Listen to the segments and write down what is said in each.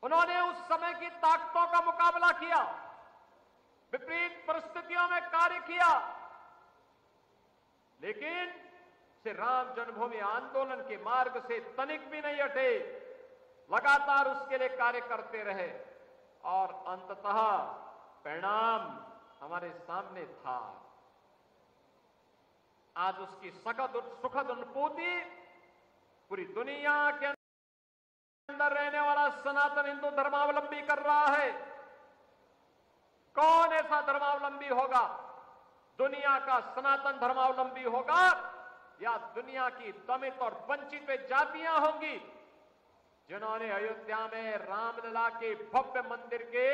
उन्होंने उस समय की ताकतों का मुकाबला किया, विपरीत परिस्थितियों में कार्य किया, लेकिन श्री राम जन्मभूमि आंदोलन के मार्ग से तनिक भी नहीं हटे, लगातार उसके लिए कार्य करते रहे और अंततः परिणाम हमारे सामने था। आज उसकी सुखद अनुभूति पूरी दुनिया के अंदर रहने वाला सनातन हिंदू धर्मावलंबी कर रहा है। कौन ऐसा धर्मावलंबी होगा? दुनिया का सनातन धर्मावलंबी होगा या दुनिया की दमित और वंचित जातियां होंगी जिन्होंने अयोध्या में रामलला के भव्य मंदिर के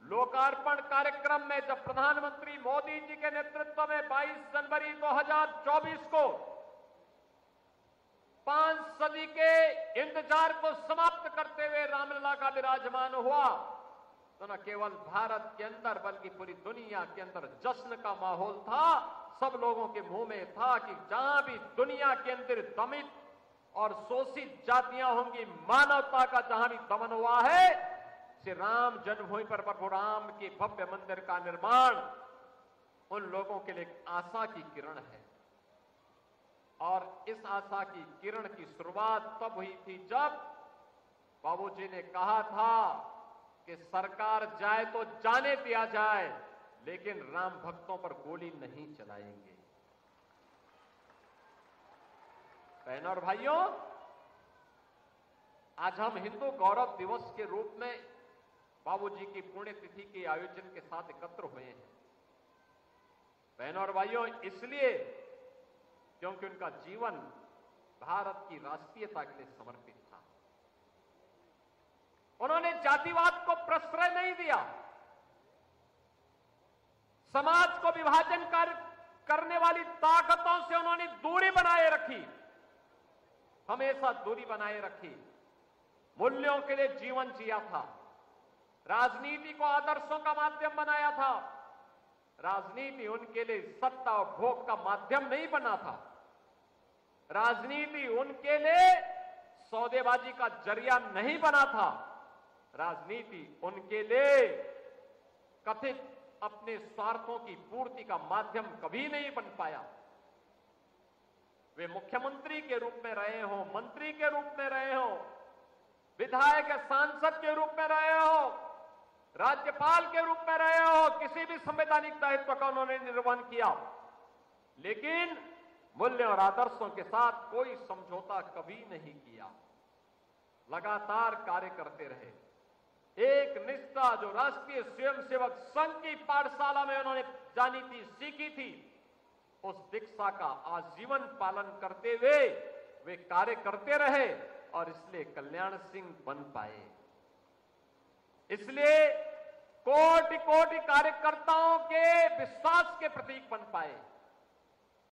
लोकार्पण कार्यक्रम में जब प्रधानमंत्री मोदी जी के नेतृत्व में 22 जनवरी 2024 को 5 सदी के इंतजार को समाप्त करते हुए रामलला का विराजमान हुआ, तो न केवल भारत के अंदर बल्कि पूरी दुनिया के अंदर जश्न का माहौल था। सब लोगों के मुंह में था कि जहां भी दुनिया के अंदर दमित और शोषित जातियां होंगी, मानवता का जहां भी दमन हुआ है, श्री राम जन्मभूमि पर प्रभु राम के भव्य मंदिर का निर्माण उन लोगों के लिए आशा की किरण है। और इस आशा की किरण की शुरुआत तब हुई थी जब बाबूजी ने कहा था कि सरकार जाए तो जाने दिया जाए, लेकिन राम भक्तों पर गोली नहीं चलाएंगे। बहनों और भाइयों, आज हम हिंदू गौरव दिवस के रूप में बाबूजी की पुण्यतिथि के आयोजन के साथ एकत्र हुए हैं। बहनों और भाइयों, इसलिए क्योंकि उनका जीवन भारत की राष्ट्रीयता के लिए समर्पित था। उन्होंने जातिवाद को प्रश्रय नहीं दिया, समाज को विभाजन करने वाली ताकतों से उन्होंने दूरी बनाए रखी, हमेशा दूरी बनाए रखी। मूल्यों के लिए जीवन जिया था, राजनीति को आदर्शों का माध्यम बनाया था। राजनीति उनके लिए सत्ता और भोग का माध्यम नहीं बना था, राजनीति उनके लिए सौदेबाजी का जरिया नहीं बना था, राजनीति उनके लिए कथित अपने स्वार्थों की पूर्ति का माध्यम कभी नहीं बन पाया। वे मुख्यमंत्री के रूप में रहे हो, मंत्री के रूप में रहे हो, विधायक सांसद के रूप में रहे हो, राज्यपाल के रूप में रहे हो, किसी भी संवैधानिक दायित्व का उन्होंने निर्वहन किया, लेकिन मूल्य और आदर्शों के साथ कोई समझौता कभी नहीं किया। लगातार कार्य करते रहे। एक निष्ठा जो राष्ट्रीय स्वयंसेवक संघ की पाठशाला में उन्होंने जानी थी, सीखी थी, उस दीक्षा का आजीवन पालन करते हुए वे कार्य करते रहे और इसलिए कल्याण सिंह बन पाए। इसलिए कोटि कोटि कार्यकर्ताओं के विश्वास के प्रतीक बन पाए।